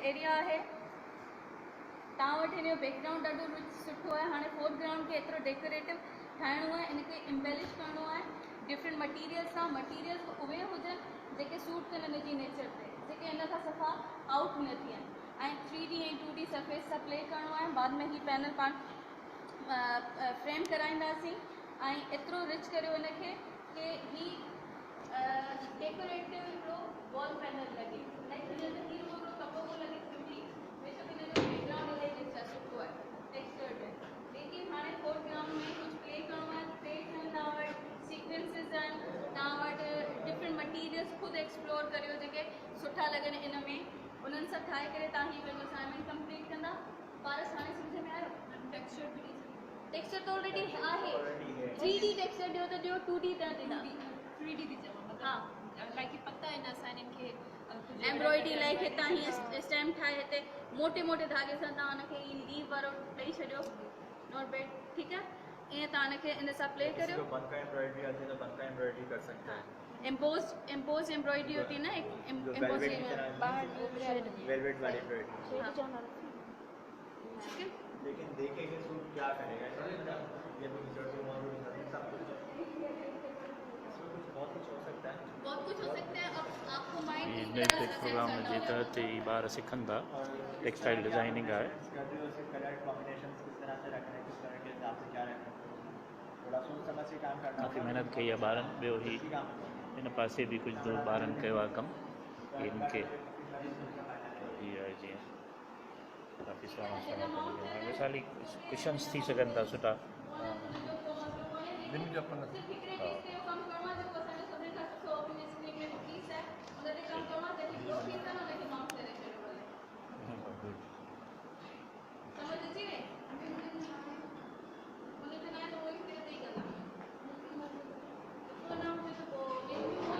Area है। तव्हां वटि हिन जो बैकग्राउंड ॾाढो सुठो आहे। हाणे फोरग्राउंड खे एतिरो डेकोरेटिव ठाहिणो आहे, इनखे इम्बेलिश करिणो आहे डिफरेंट मटीरियल सां। मटीरियल्स उहे हुजनि जेके सूट कनि हिन जी नेचर ते, जेके इन खां सफ़ा आउट न थियनि, ऐं 3D ऐं 2D सरफेस सां प्ले करिणो आहे। बाद में ही पैनल पाण फ्रेम कराईंदासीं ऐं एतिरो रिच करियो हिनखे कि ही डेकोरेटिव हिकिड़ो वॉल पैनल लॻे, लाइक हिन जो हिकिड़ो कपिड़ो थो लॻे सिंपली, बेशक हिन जो बैकग्राउंड इलाही रिच आहे, सुठो आहे, टेक्सचर्ड आहे। लेकिन हाणे फोरग्राउंड में कुझु प्ले करिणो आहे, पेज आहिनि तव्हां वटि, सीक्वेंसिस आहिनि तव्हां वटि, डिफरेंट मटीरियल्स ख़ुदि एक्सप्लोर करियो जेके सुठा लॻनि इन में, उन्हनि सां ठाहे करे तव्हां ही पंहिंजो असाइनमेंट कंप्लीट कंदा। पारस हाणे सम्झ में आयो? टेक्सचर तो ऑलरेडी आहे, 3D टेक्सचर ॾियो त ॾियो, 2D त ॾिना, 3D थी चवां मतलब हां लाइक पता है ना असाइनमेंट खे एम्ब्रॉयडरी लाइक हितां ही स्टैम्प ठाहे हिते मोटे मोटे धागे सां तव्हां हुनखे लीव वारो ॾेई छॾियो, नॉट बैड, ठीकु आहे। ईअं तव्हां हुनखे इन सां प्ले करियो। बनका एम्ब्रॉयडरी आती है तो बनका एम्ब्रॉयडरी कर सकते हैं। इम्पोज एम्ब्रॉयडरी होती है ना, एक वेलवेट वाली एम्ब्रॉयडरी। लेकिन देखेंगे सूट क्या करेगा, ये सब कुछ बहुत कुछ हो सकता है, बहुत कुछ हो सकता है। अब आपको माइंड टेक प्रोग्राम जे तहत ही ॿार सिखनि था टेक्सटाइल डिज़ाइनिंग आहे। कलर कॉम्बिनेशन किस तरह से रखना है, किस तरह के हिसाब से क्या रखना है, थोड़ा सोच समझ के काम करना। काफ़ी मेहनत कई आहे ॿारनि। ॿियो ही इन पासे बि कुझु दो ॿारनि कयो आहे कमु, इनखे इहा जीअं काफ़ी सुहिणा मिसाली कुशन्स थी सघनि था सुठा।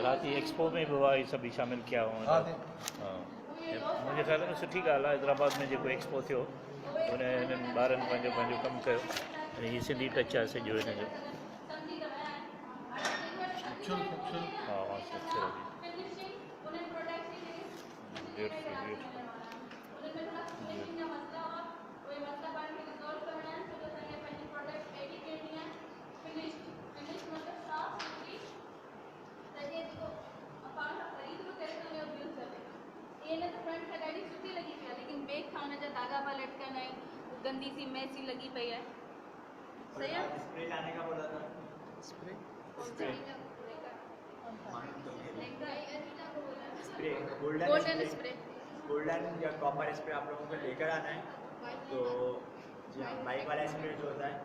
राति एक्सपो में भी हुआ, ये सभी शामिल किया हुआ। हाँ, मुझे ख्याल में सुठी ॻाल्हि आहे। हैदराबाद में जेको एक्सपो थियो उन हिननि ॿारनि पंहिंजो कमु कयो, ऐं हीअ सिंधी टच आहे सॼो हिन जो। हाँ स्ट्रक्चर फ्रंट का ॾाढी सुठी लगी पई आहे, लेकिन बैक खां हुन जा धागा पा लटकन ऐं गंदी सी मैसी लगी पई आहे। सही आहे। स्प्रे लाने का बोला था, स्प्रे गोल्डन या कॉपर स्प्रे आप लोगों को लेकर आना है। तो जी हाँ, बाइक वाला स्प्रे जो होता है,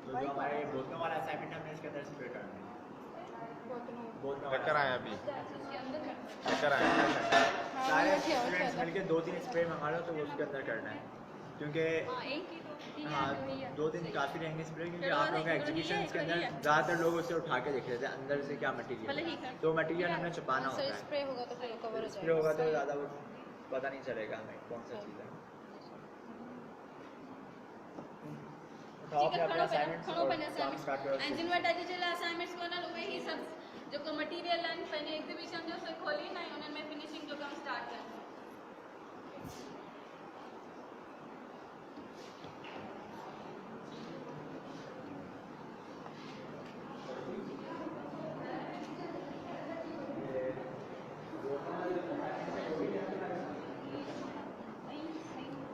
तो जो हमारे बोतलों वाला असाइनमेंट हमने इसके अंदर स्प्रे करना है। लेकर आए अभी, लेकर आए सारे स्टूडेंट्स मिलकर 2-3 स्प्रे मंगा लो तो वो उसके अंदर करना है, क्योंकि हाँ 2-3 काफ़ी रहेंगे स्प्रे, क्योंकि आप लोगों का एग्जीबिशन के अंदर ज़्यादातर लोग उसे उठा के देख रहे थे अंदर से क्या मटीरियल, तो मटीरियल हमें छुपाना होता है। स्प्रे होगा तो फिर कवर हो जाएगा, स्प्रे होगा तो ज़्यादा वो पता नहीं चलेगा हमें कौन सा चीज़ है। जिन वटि अॼु जे लाइ असाइनमेंट्स कोन्हनि उहे ई सभु जेको मटीरियल आहिनि पंहिंजे एग्ज़िबिशन जो से खोलींदा ऐं उन्हनि में फिनिशिंग जो कमु स्टार्ट कनि।